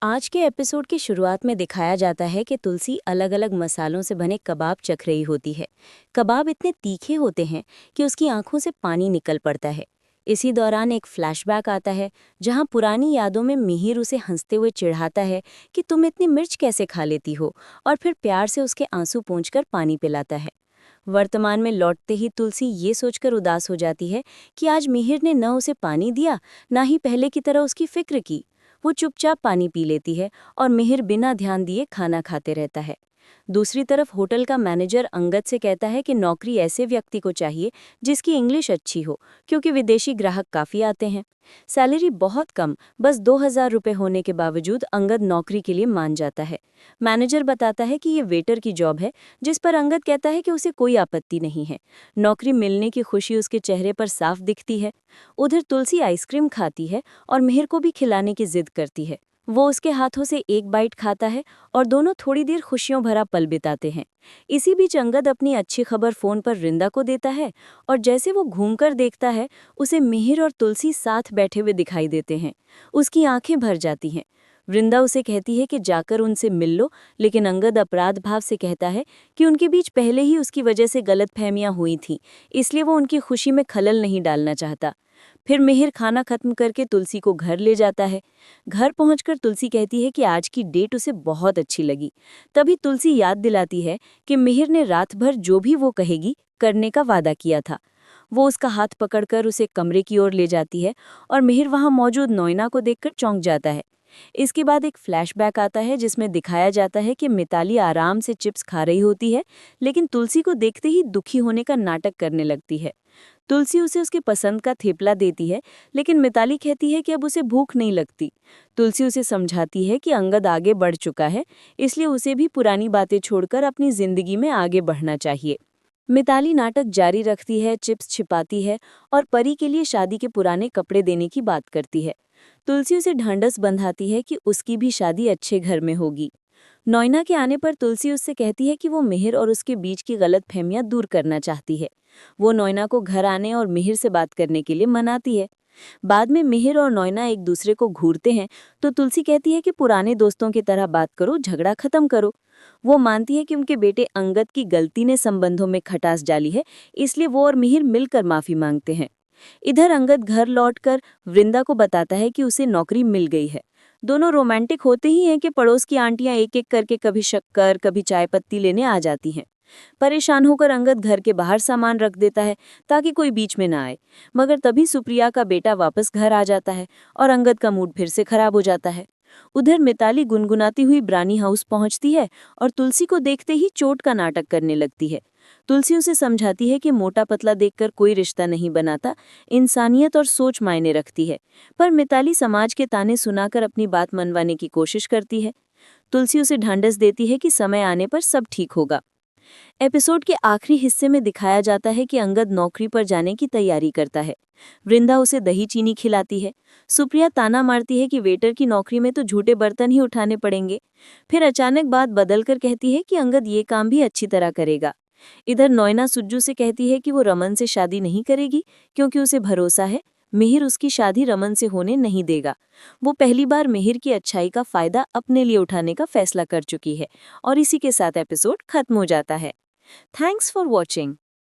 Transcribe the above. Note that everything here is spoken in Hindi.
आज के एपिसोड की शुरुआत में दिखाया जाता है कि तुलसी अलग अलग मसालों से बने कबाब चख रही होती है। कबाब इतने तीखे होते हैं कि उसकी आंखों से पानी निकल पड़ता है। इसी दौरान एक फ्लैशबैक आता है जहां पुरानी यादों में मिहिर उसे हंसते हुए चिढ़ाता है कि तुम इतनी मिर्च कैसे खा लेती हो, और फिर प्यार से उसके आंसू पोंछकर पानी पिलाता है। वर्तमान में लौटते ही तुलसी ये सोचकर उदास हो जाती है कि आज मिहिर ने न उसे पानी दिया, न ही पहले की तरह उसकी फिक्र की। वो चुपचाप पानी पी लेती है और मिहिर बिना ध्यान दिए खाना खाते रहता है। दूसरी तरफ होटल का मैनेजर अंगद से कहता है कि नौकरी ऐसे व्यक्ति को चाहिए जिसकी इंग्लिश अच्छी हो, क्योंकि विदेशी ग्राहक काफ़ी आते हैं। सैलरी बहुत कम, बस 2,000 रुपये होने के बावजूद अंगद नौकरी के लिए मान जाता है। मैनेजर बताता है कि ये वेटर की जॉब है, जिस पर अंगद कहता है कि उसे कोई आपत्ति नहीं है। नौकरी मिलने की खुशी उसके चेहरे पर साफ दिखती है। उधर तुलसी आइसक्रीम खाती है और मिहिर को भी खिलाने की जिद करती है। वो उसके हाथों से एक बाइट खाता है और दोनों थोड़ी देर खुशियों भरा पल बिताते हैं। इसी बीच अंगद अपनी अच्छी खबर फोन पर रिंदा को देता है, और जैसे वो घूमकर देखता है, उसे मिहिर और तुलसी साथ बैठे हुए दिखाई देते हैं। उसकी आंखें भर जाती हैं। वृंदा उसे कहती है कि जाकर उनसे मिल लो, लेकिन अंगद अपराध भाव से कहता है कि उनके बीच पहले ही उसकी वजह से गलतफहमियां हुई थीं, इसलिए वो उनकी खुशी में खलल नहीं डालना चाहता। फिर मिहिर खाना खत्म करके तुलसी को घर ले जाता है। घर पहुंचकर तुलसी कहती है कि आज की डेट उसे बहुत अच्छी लगी। तभी तुलसी याद दिलाती है कि मिहिर ने रात भर जो भी वो कहेगी करने का वादा किया था। वो उसका हाथ पकड़कर उसे कमरे की ओर ले जाती है और मिहिर वहां मौजूद नोइना को देखकर चौंक जाता है। इसके बाद एक फ्लैशबैक आता है जिसमें दिखाया जाता है कि मिताली आराम से चिप्स खा रही होती है, लेकिन तुलसी को देखते ही दुखी होने का नाटक करने लगती है। तुलसी उसे उसकी पसंद का थेपला देती है, लेकिन मिताली कहती है कि अब उसे भूख नहीं लगती। तुलसी उसे समझाती है कि अंगद आगे बढ़ चुका है, इसलिए उसे भी पुरानी बातें छोड़कर अपनी जिंदगी में आगे बढ़ना चाहिए। मिताली नाटक जारी रखती है, चिप्स छिपाती है और परी के लिए शादी के पुराने कपड़े देने की बात करती है। तुलसी उसे ढांढस बंधाती है कि उसकी भी शादी अच्छे घर में होगी। नोइना के आने पर तुलसी उससे कहती है कि वो मिहिर और उसके बीच की गलतफहमियां दूर करना चाहती है। वो नोइना को घर आने और मिहिर से बात करने के लिए मनाती है। बाद में मिहिर और नोइना एक दूसरे को घूरते हैं, तो तुलसी कहती है कि पुराने दोस्तों की तरह बात करो, झगड़ा खत्म करो। वो मानती है कि उनके बेटे अंगद की गलती ने संबंधों में खटास डाली है, इसलिए वो और मिहिर मिलकर माफी मांगते हैं। इधर अंगद घर लौटकर वृंदा को बताता है कि उसे नौकरी मिल गई है। दोनों रोमांटिक होते ही हैं कि पड़ोस की आंटियां एक एक करके कभी शक्कर कभी चाय पत्ती लेने आ जाती हैं। परेशान होकर अंगद घर के बाहर सामान रख देता है ताकि कोई बीच में ना आए, मगर तभी सुप्रिया का बेटा वापस घर आ जाता है और अंगद का मूड फिर से खराब हो जाता है। उधर मिताली गुनगुनाती हुई ब्रानी हाउस पहुंचती है और तुलसी को देखते ही चोट का नाटक करने लगती है। तुलसी उसे समझाती है कि मोटा पतला देखकर कोई रिश्ता नहीं बनाता, इंसानियत और सोच मायने रखती है। पर मिताली समाज के ताने सुनाकर अपनी बात मनवाने की कोशिश करती है। तुलसी उसे ढांढस देती है कि समय आने पर सब ठीक होगा। एपिसोड के आखिरी हिस्से में दिखाया जाता है कि अंगद नौकरी पर जाने की तैयारी करता है। वृंदा उसे दही चीनी खिलाती है। सुप्रिया ताना मारती है कि वेटर की नौकरी में तो झूठे बर्तन ही उठाने पड़ेंगे। फिर अचानक बात बदलकर कहती है कि अंगद ये काम भी अच्छी तरह करेगा। इधर नोइना सुज्जू से कहती है कि वो रमन से शादी नहीं करेगी, क्योंकि उसे भरोसा है मिहिर उसकी शादी रमन से होने नहीं देगा। वो पहली बार मिहिर की अच्छाई का फायदा अपने लिए उठाने का फैसला कर चुकी है। और इसी के साथ एपिसोड खत्म हो जाता है। Thanks for watching.